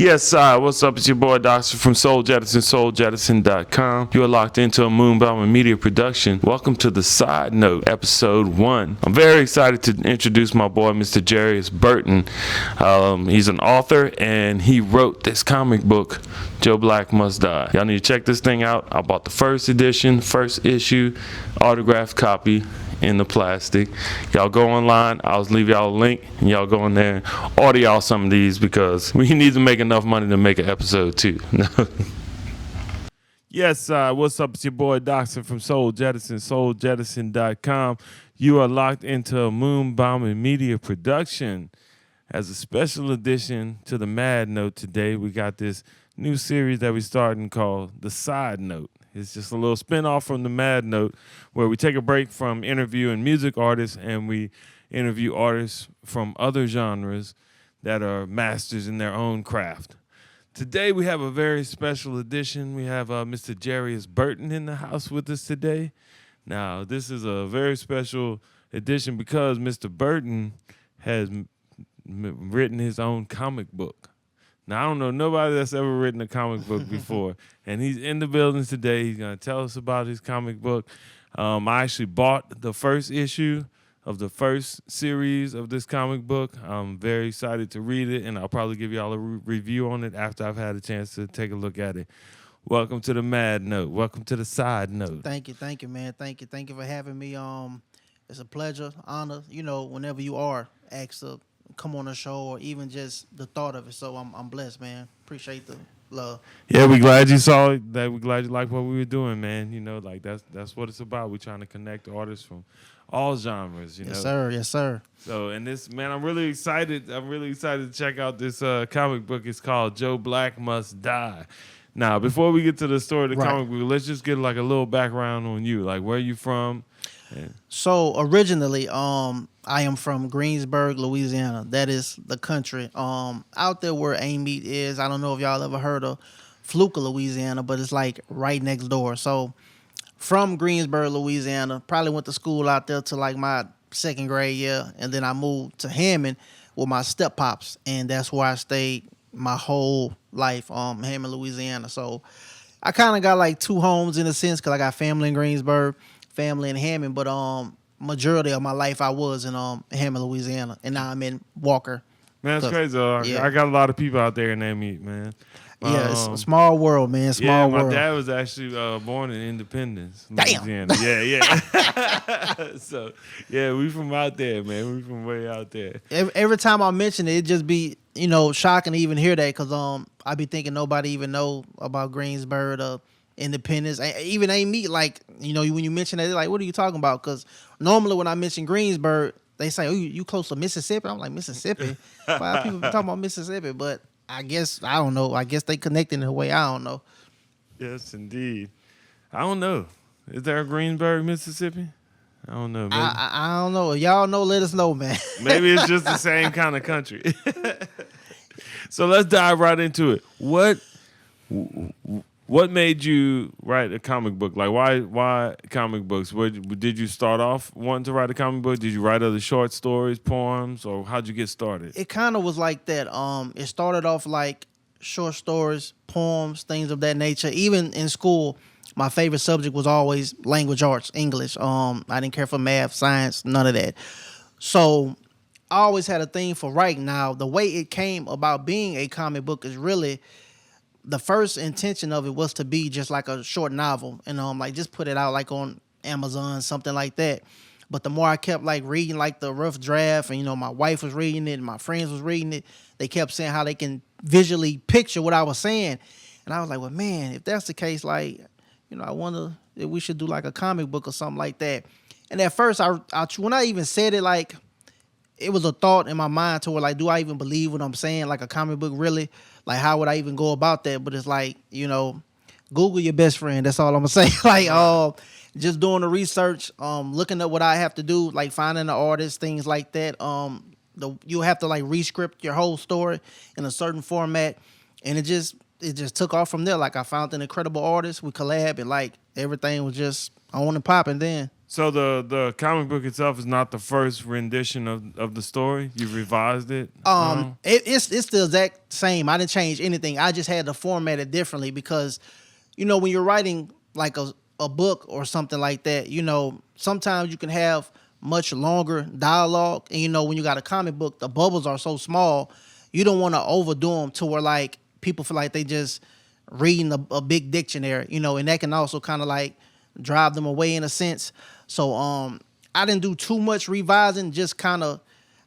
Yes, what's up? It's your boy DOCSTA from Soul Jettison, souljettison.com. You are locked into a Moonbombing media production. Welcome to the Side Note, episode 1. I'm very excited to introduce my boy, Mr. JARIUS Burton. He's an author, and he wrote this comic book, Joe Black Must Die. Y'all need to check this thing out. I bought the first edition, first issue, autographed copy in the plastic. Y'all go online. I'll leave y'all a link, and y'all go in there and order y'all some of these because we need to make enough money to make an episode 2. Yes, what's up? It's your boy DOCSTA from Soul Jettison, souljettison.com. You are locked into a Moonbombing media production. As a special addition to the Mad Note today, we got this new series that we're starting called The Side Note. It's just a little spin-off from the Mad Note where we take a break from interviewing music artists and we interview artists from other genres that are masters in their own craft. Today we have a very special edition. We have Mr. JARIUS Burton in the house with us today. Now, this is a very special edition because Mr. Burton has written his own comic book. Now, I don't know nobody that's ever written a comic book before, and he's in the building today. He's going to tell us about his comic book. I actually bought the first issue of the first series of this comic book. I'm very excited to read it, and I'll probably give y'all a review on it after I've had a chance to take a look at it. Welcome to the Mad Note. Welcome to the Side Note. Thank you, man. Thank you for having me. It's a pleasure, honor. You know, whenever you are asked to come on the show or even just the thought of it. So I'm blessed, man. Appreciate the love. Yeah, we glad you saw it. We're glad you liked what we were doing, man. You know, like that's what it's about. We're trying to connect artists from all genres, you know. Yes, sir. Yes, sir. So, and this, man, I'm really excited. I'm really excited to check out this comic book. It's called Joe Black Must Die. Now, before we get to the story of the comic book, let's just get like a little background on you. Like, where are you from? So originally, I am from Greensburg, Louisiana. That is the country. Out there where Amite is, I don't know if y'all ever heard of Fluka, Louisiana, but it's like right next door. So from Greensburg, Louisiana, probably went to school out there to like my second grade year, and then I moved to Hammond with my step pops, and that's where I stayed my whole life, Hammond, Louisiana. So I kind of got like two homes in a sense because I got family in Greensburg, family in Hammond, but majority of my life I was in Hammond, Louisiana, and now I'm in Walker. Man, that's crazy. I got a lot of people out there in that meet, man. Yeah, it's a small world, man. Small world. My dad was actually born in Independence, Damn. Louisiana. Yeah. So, yeah, we from out there, man. We from way out there. Every time I mention it, it just be, you know, shocking to even hear that because I be thinking nobody even know about Greensburg or Independence. Even ain't me, like, you know, when you mention that, they're like, what are you talking about? Because normally when I mention Greensburg, they say, oh, you close to Mississippi? I'm like, Mississippi? Why people be talking about Mississippi? But I guess, I don't know. I guess they connected in a way. I don't know. Yes, indeed. I don't know. Is there a Greensburg, Mississippi? I don't know. Maybe. I don't know. If y'all know, let us know, man. Maybe it's just the same kind of country. So let's dive right into it. What made you write a comic book? Like, why comic books? Did you start off wanting to write a comic book? Did you write other short stories, poems, or how'd you get started? It kind of was like that. It started off like short stories, poems, things of that nature. Even in school, my favorite subject was always language arts, English. I didn't care for math, science, none of that. So I always had a thing for writing. Now, the way it came about being a comic book is really, the first intention of it was to be just like a short novel and like just put it out like on Amazon, something like that. But the more I kept like reading like the rough draft and, you know, my wife was reading it and my friends was reading it, they kept saying how they can visually picture what I was saying. And I was like, well, man, if that's the case, like, you know, I wonder if we should do like a comic book or something like that. And at first, when I even said it, like, it was a thought in my mind to where, like, do I even believe what I'm saying? Like a comic book, really? Like, how would I even go about that? But it's like, you know, Google your best friend. That's all I'm gonna say. Like, just doing the research, looking at what I have to do, like finding the artist, things like that. You have to like re-script your whole story in a certain format, and it just took off from there. Like, I found an incredible artist, we collab, and like everything was just on and popping then. So the comic book itself is not the first rendition of the story. You revised it. It's the exact same. I didn't change anything. I just had to format it differently because, when you're writing like a book or something like that, sometimes you can have much longer dialogue, and when you got a comic book, the bubbles are so small, you don't want to overdo them to where like people feel like they just reading a big dictionary, and that can also kind of like drive them away in a sense. So I didn't do too much revising, just kind of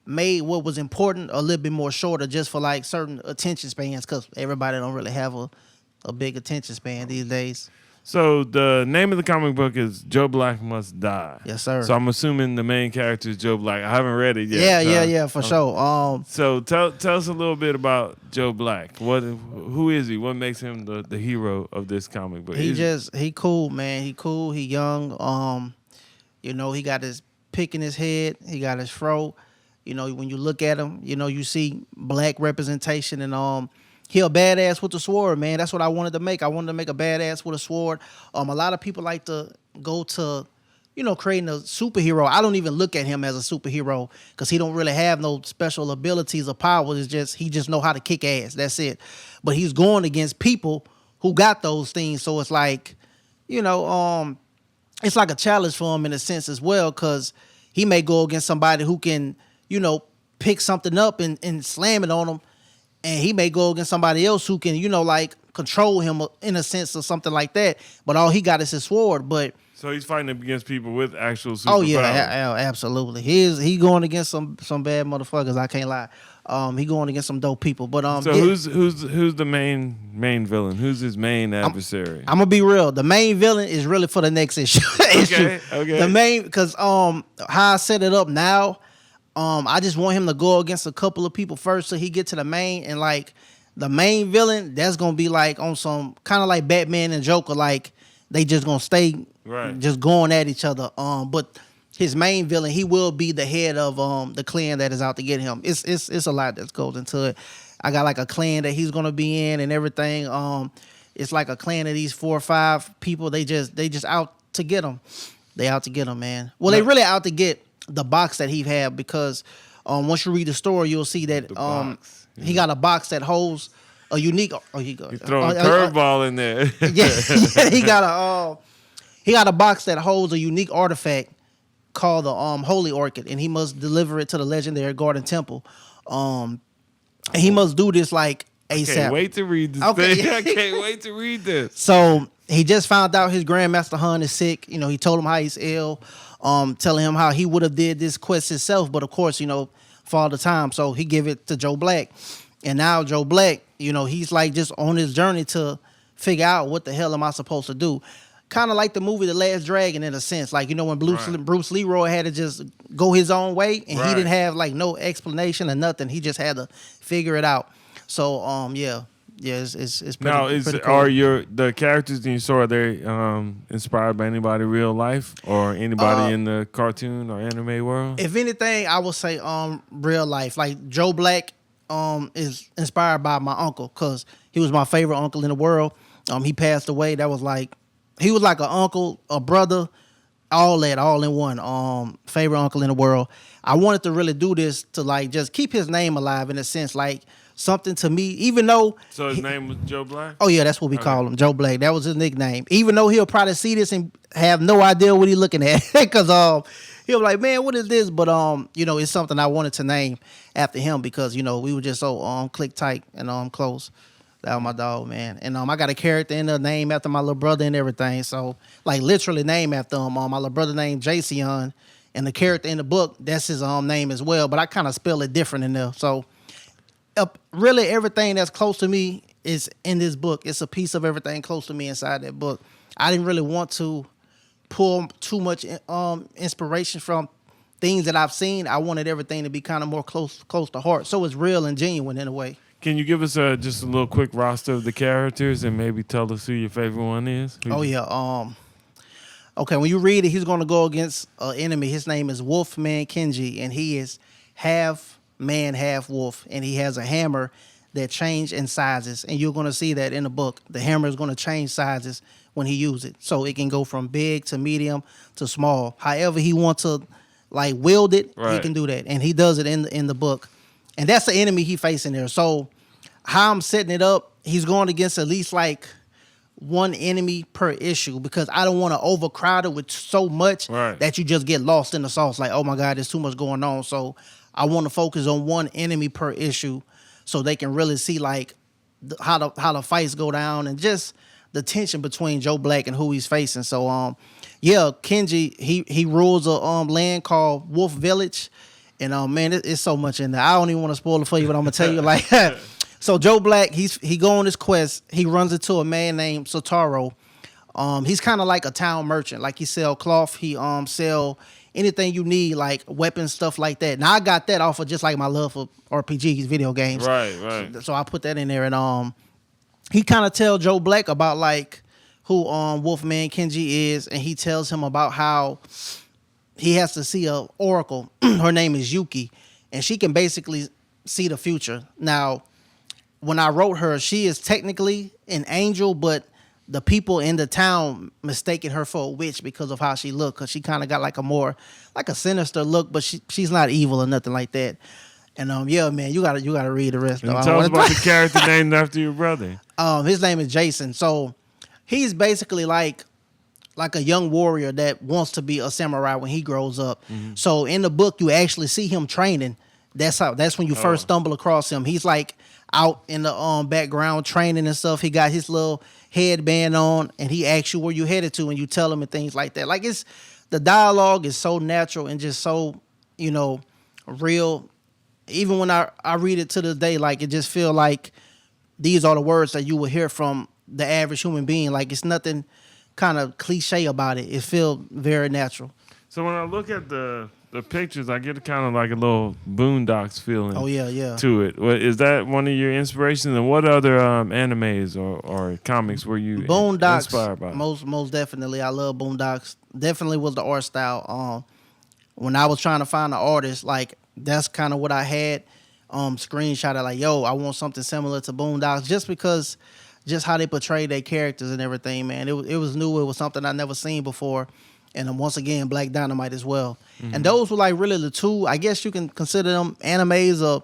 made what was important a little bit more shorter just for like certain attention spans, because everybody don't really have a big attention span these days. So the name of the comic book is Joe Black Must Die. Yes, sir. So I'm assuming the main character is Joe Black. I haven't read it yet. Yeah, for sure. So tell us a little bit about Joe Black. Who is he? What makes him the hero of this comic book? He cool, man. He cool. He young. He got his pick in his head. He got his fro. When you look at him, you see black representation, and he a badass with the sword, man. That's what I wanted to make. I wanted to make a badass with a sword. A lot of people like to go to, creating a superhero. I don't even look at him as a superhero because he don't really have no special abilities or powers. It's just he just know how to kick ass. That's it. But he's going against people who got those things, so it's like, it's like a challenge for him in a sense as well, because he may go against somebody who can, pick something up and slam it on him. And he may go against somebody else who can, like control him in a sense or something like that. But all he got is his sword. But so he's fighting against people with actual superpowers. Oh yeah, absolutely. He going against some bad motherfuckers. I can't lie. He going against some dope people. But so who's the main villain? Who's his main adversary? I'm gonna be real. The main villain is really for the next issue. Okay. The main, because how I set it up now. I just want him to go against a couple of people first so he get to the main, and like the main villain, that's gonna be like on some kind of like Batman and Joker, like they just gonna stay just going at each other. But his main villain, he will be the head of the clan that is out to get him. It's a lot that goes into it. I got like a clan that he's gonna be in and everything. It's like a clan of these 4 or 5 people. They just out to get him. They out to get him, man. Well, they really out to get the box that he had, because once you read the story, you'll see that he got a box that holds a unique. He's throwing a curveball in there. yeah, he got a box that holds a unique artifact called the Holy Orchid, and he must deliver it to the legendary Garden Temple. And he must do this like ASAP. I can't wait to read this thing. I can't wait to read this. So he just found out his Grandmaster Hun is sick. He told him how he's ill. Telling him how he would have did this quest himself, but of course, for all the time. So he give it to Joe Black. And now Joe Black, he's like just on his journey to figure out what the hell am I supposed to do. Kind of like the movie The Last Dragon in a sense. Like, when Bruce Leroy had to just go his own way, and he didn't have like no explanation or nothing. He just had to figure it out. So, it's pretty, now pretty cool. Are the characters in your story, are they inspired by anybody real life or anybody in the cartoon or anime world? If anything, I would say real life. Like Joe Black is inspired by my uncle, because he was my favorite uncle in the world. He passed away. That was like, he was like an uncle, a brother, all in one. Favorite uncle in the world. I wanted to really do this to like just keep his name alive in a sense, like something to me, even though. So his name was Joe Black? Oh yeah, that's what we call him, Joe Black. That was his nickname. Even though he'll probably see this and have no idea what he's looking at, because he'll be like, man, what is this? But it's something I wanted to name after him, because we were just so click tight and close. That was my dog, man. And I got a character in the name after my little brother and everything. So like literally name after him. My little brother named Jason, and the character in the book, that's his name as well. But I kind of spell it different in there. So really everything that's close to me is in this book. It's a piece of everything close to me inside that book. I didn't really want to pull too much inspiration from things that I've seen. I wanted everything to be kind of more close to heart, so it's real and genuine in a way. Can you give us just a little quick roster of the characters and maybe tell us who your favorite one is? Okay, when you read it, he's going to go against an enemy. His name is Wolfman Kenji, and he is half man, half wolf, and he has a hammer that changes in sizes, and you're going to see that in the book. The hammer is going to change sizes when he use it. So it can go from big to medium to small. However he wants to like wield it, he can do that. And he does it in the book. And that's the enemy he facing there. So how I'm setting it up, he's going against at least like one enemy per issue because I don't want to overcrowd it with so much that you just get lost in the sauce. Like, oh my God, there's too much going on. So I want to focus on one enemy per issue so they can really see like how the fights go down and just the tension between Joe Black and who he's facing. So yeah, Kenji, he rules a land called Wolf Village. And man, it's so much in there. I don't even want to spoil it for you, but I'm gonna tell you like so Joe Black, he go on this quest. He runs into a man named Sotaro. He's kind of like a town merchant. Like he sell cloth. He sell anything you need, like weapons, stuff like that. Now I got that off of just like my love for RPGs, video games. Right. So I put that in there, and he kind of tell Joe Black about like who Wolfman Kenji is, and he tells him about how he has to see a oracle. Her name is Yuki, and she can basically see the future. Now, when I wrote her, she is technically an angel, but the people in the town mistaken her for a witch because of how she looked, because she kind of got like a sinister look, but she's not evil or nothing like that. And yeah, man, you gotta read the rest. And tell us about the character named after your brother. His name is Jason. So he's basically like a young warrior that wants to be a samurai when he grows up. Mm-hmm. So in the book, you actually see him training. That's when you first stumble across him. He's like out in the background training and stuff. He got his little headband on, and he asks you where you headed to, and you tell him and things like that. Like the dialogue is so natural and just so real. Even when I read it to this day, like it just feel like these are the words that you will hear from the average human being. Like it's nothing kind of cliche about it. It feels very natural. So when I look at the pictures, I get kind of like a little Boondocks feeling. Oh yeah. To it. Is that one of your inspirations? And what other animes or comics were you inspired by? Most definitely. I love Boondocks. Definitely was the art style. When I was trying to find an artist, like that's kind of what I had screenshotted. Like, yo, I want something similar to Boondocks, just because. Just how they portray their characters and everything, man. It was new. It was something I never seen before. And once again, Black Dynamite as well. Mm-hmm. And those were like really the two. I guess you can consider them animes.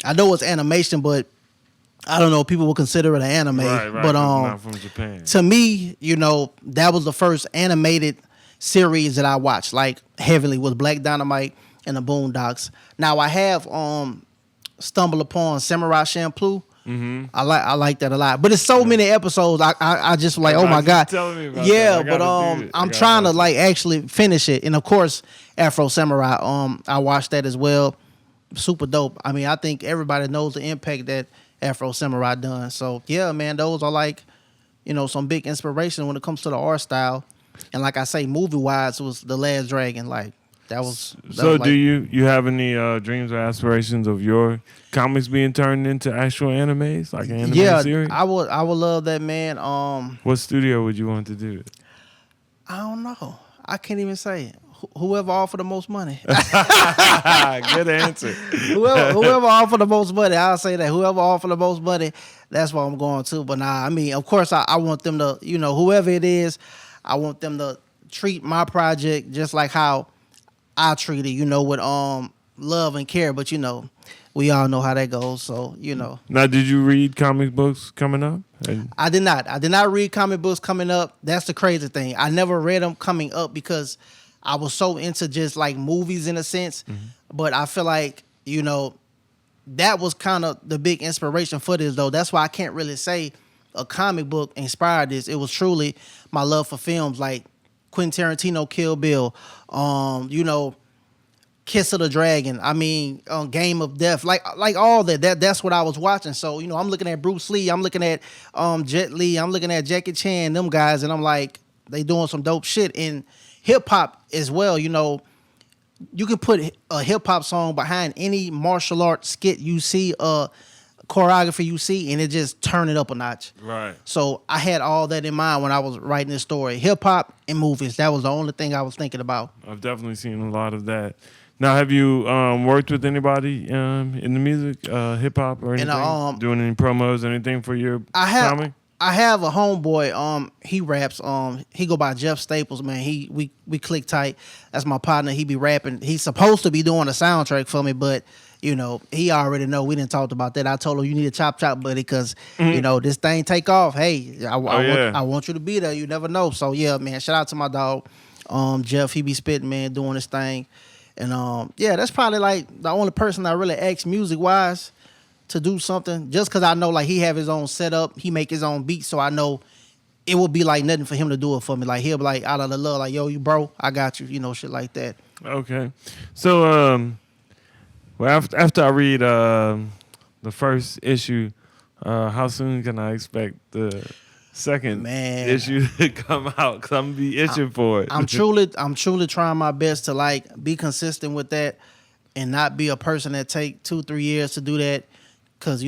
I know it's animation, but I don't know. People will consider it an anime. Right. But not from Japan. To me, that was the first animated series that I watched, like heavily, was Black Dynamite and the Boondocks. Now I have stumbled upon Samurai Champloo. Mm-hmm. I like that a lot, but it's so many episodes. I just like, oh my God, yeah. But I'm trying to like actually finish it, and of course, Afro Samurai. I watched that as well. Super dope. I mean, I think everybody knows the impact that Afro Samurai done. So yeah, man, those are like, some big inspiration when it comes to the art style. And like I say, movie wise, was The Last Dragon. Like that was. So do you have any dreams or aspirations of your comics being turned into actual animes, like an anime series? I would love that, man. What studio would you want to do it? I don't know. I can't even say it. Whoever offer the most money. Good answer. whoever offer the most money, I'll say that. Whoever offer the most money, that's what I'm going to. But nah, I mean, of course, I want them to, whoever it is, I want them to treat my project just like how I treat it, with love and care. But we all know how that goes. So Now, did you read comic books coming up? I did not. I did not read comic books coming up. That's the crazy thing. I never read them coming up because I was so into just like movies in a sense. Mm-hmm. But I feel like that was kind of the big inspiration for this, though. That's why I can't really say a comic book inspired this. It was truly my love for films like Quentin Tarantino, Kill Bill, Kiss of the Dragon. I mean, Game of Death, like all that. That's what I was watching. So I'm looking at Bruce Lee, I'm looking at Jet Li, I'm looking at Jackie Chan, them guys, and I'm like, they doing some dope shit. And hip hop as well. You can put a hip hop song behind any martial arts skit you see, choreography you see, and it just turn it up a notch. Right. So I had all that in mind when I was writing this story. Hip hop and movies. That was the only thing I was thinking about. I've definitely seen a lot of that. Now, have you worked with anybody in the music, hip hop or anything? Doing any promos or anything for your comic? I have a homeboy. He raps. He go by Jeff Staples. Man, we click tight. That's my partner. He be rapping. He's supposed to be doing a soundtrack for me, but he already know. We didn't talk about that. I told him you need a chop buddy, because this thing take off. Hey, I want you to be there. You never know. So yeah, man. Shout out to my dog, Jeff. He be spitting, man, doing his thing, and that's probably like the only person I really ask music wise to do something, just because I know like he have his own setup, he make his own beats, so I know it will be like nothing for him to do it for me. Like he'll be like out of the love, like yo, you bro, I got you, shit like that. Okay, so well after I read the first issue, how soon can I expect the second issue to come out? Because I'm gonna be itching for it. I'm truly trying my best to like be consistent with that and not be a person that take 2-3 years to do that. Because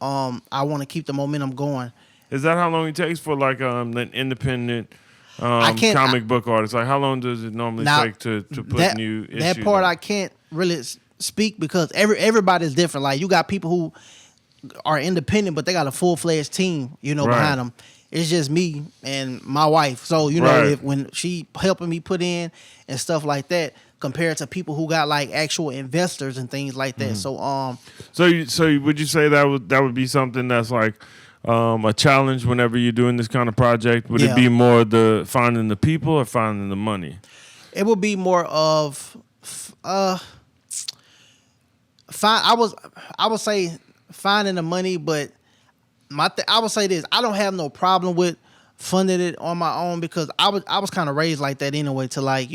I want to keep the momentum going. Is that how long it takes for like an independent comic book artist? Like how long does it normally take to put new issues? That part I can't really speak, because everybody's different. Like you got people who are independent, but they got a full-fledged team, behind them. It's just me and my wife. So when she helping me put in and stuff like that, compared to people who got like actual investors and things like that. So so would you say that would be something that's like a challenge whenever you're doing this kind of project? Would it be more the finding the people or finding the money? It would be more of I would say finding the money, but I would say this: I don't have no problem with funding it on my own, because I was kind of raised like that anyway. To like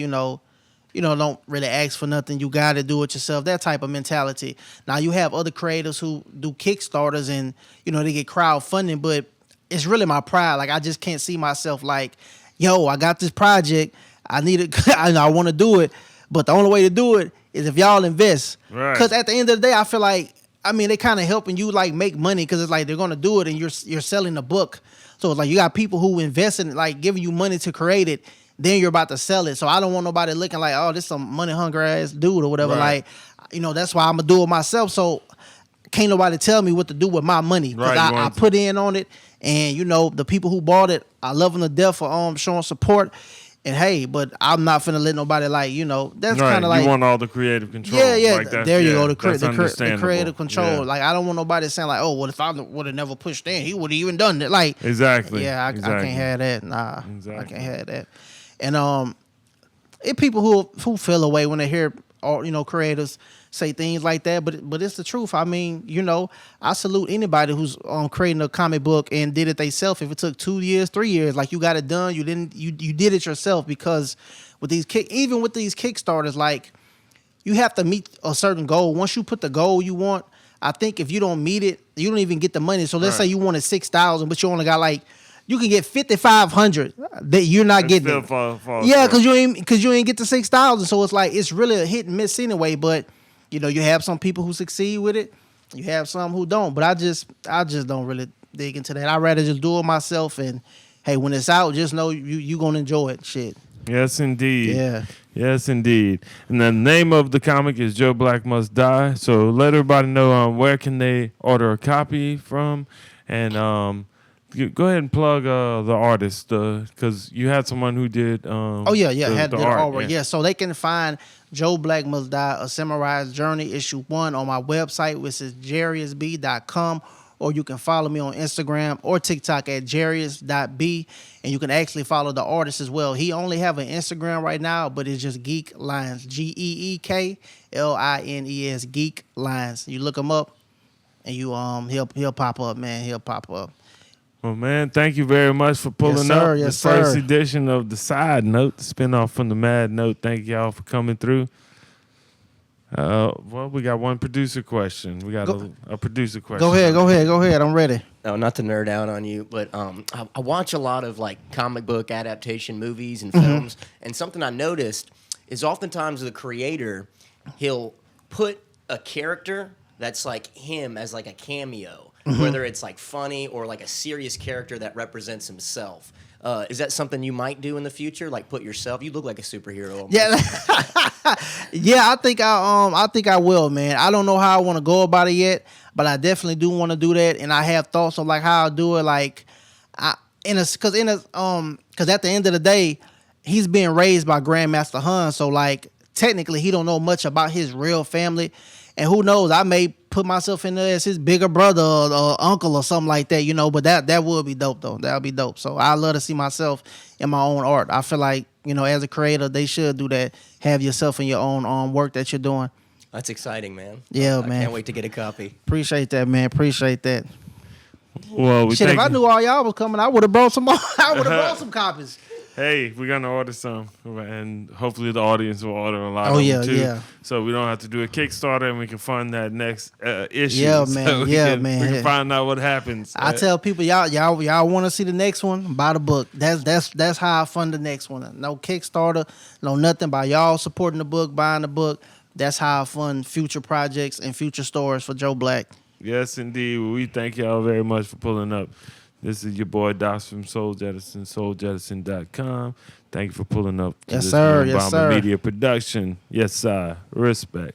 don't really ask for nothing. You got to do it yourself. That type of mentality. Now you have other creators who do Kickstarters and they get crowdfunding, but it's really my pride. Like I just can't see myself like, yo, I got this project. I need it. I want to do it, but the only way to do it is if y'all invest. Right. Because at the end of the day, I feel like they kind of helping you like make money, because it's like they're gonna do it and you're selling the book. So it's like you got people who invest in it, like giving you money to create it. Then you're about to sell it. So I don't want nobody looking like, oh, this some money hungry ass dude or whatever. Right. Like, that's why I'm gonna do it myself. So can't nobody tell me what to do with my money, because I put in on it, and the people who bought it, I love them to death for showing support. And hey, but I'm not finna let nobody like, that's kind of like, you want all the creative control. Yeah. Like that, there you go. The creative control. Yeah. Like I don't want nobody saying like, oh, well, if I would have never pushed in, he would have even done it. Like exactly. Yeah, I exactly. can't have that. Nah, exactly. I can't have that. And it people who feel away when they hear creators say things like that, but it's the truth. I mean, I salute anybody who's creating a comic book and did it themselves. If it took 2 years, 3 years, like you got it done, you did it yourself. Because with even with these Kickstarters, like you have to meet a certain goal. Once you put the goal you want, I think if you don't meet it, you don't even get the money. So let's say you wanted 6,000, but you only got like, you can get 5,500 that you're not getting. Yeah, because you ain't get the 6,000. So it's like it's really a hit and miss anyway. But you have some people who succeed with it, you have some who don't. But I just don't really dig into that. I'd rather just do it myself. And hey, when it's out, just know you gonna enjoy it. Shit. Yes, indeed. Yeah. Yes, indeed. And the name of the comic is Joe Black Must Die. So let everybody know where can they order a copy from, and go ahead and plug the artist, because you had someone who did. Had the artwork. Yeah. Yeah, so they can find Joe Black Must Die: A Samurai's Journey, issue 1 on my website, which is JARIUSB.com, or you can follow me on Instagram or TikTok at JARIUS.B, and you can actually follow the artist as well. He only have an Instagram right now, but it's just Geek Lines, GeekLines, Geek Lines. You look him up, and you he'll pop up, man. He'll pop up. Well, man, thank you very much for pulling up the first edition of the Side Note, the spinoff from the Mad Note. Thank y'all for coming through. Well, we got one producer question. We got a producer question. Go ahead. I'm ready. No, not to nerd out on you, but I watch a lot of like comic book adaptation movies and films, and something I noticed is oftentimes the creator, he'll put a character that's like him as like a cameo. Whether it's like funny or like a serious character that represents himself. Is that something you might do in the future? Like put yourself? You look like a superhero. Almost. Yeah, yeah. I think I will, man. I don't know how I want to go about it yet, but I definitely do want to do that, and I have thoughts of like how I'll do it. Like because at the end of the day, he's being raised by Grandmaster Han, so like technically he don't know much about his real family, and who knows, I may put myself in there as his bigger brother or uncle or something like that, but that would be dope though. That would be dope. So I love to see myself in my own art. I feel like, as a creator, they should do that. Have yourself in your own work that you're doing. That's exciting, man. Yeah, I man. can't wait to get a copy. Appreciate that, man. Appreciate that. Well, we Shit, if thank I you. knew all y'all was coming, I would have brought some more. I would have brought some copies. Hey, we're gonna order some, and hopefully the audience will order a lot Oh, of yeah, them too. yeah. So we don't have to do a Kickstarter, and we can fund that next issue. Yeah, So man. we Yeah, can, man. We can find out what happens. I tell people, y'all want to see the next one? Buy the book. That's how I fund the next one. No Kickstarter, no nothing. By y'all supporting the book, buying the book. That's how I fund future projects and future stories for Joe Black. Yes, indeed. Well, we thank y'all very much for pulling up. This is your boy Docs from Soul Jettison, souljettison.com. Thank you for pulling up to Yes, this sir. Yes, Moonbombing sir. Media production. Yes, sir. Respect.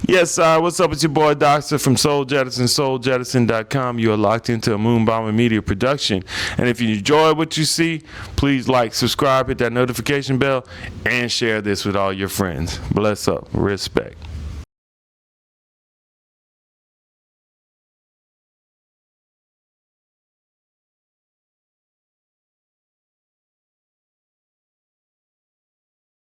Yes, sir. What's up? It's your boy Docstar from Soul Jettison, souljettison.com. You are locked into a Moonbombing Media production. And if you enjoy what you see, please like, subscribe, hit that notification bell, and share this with all your friends. Bless up. Respect.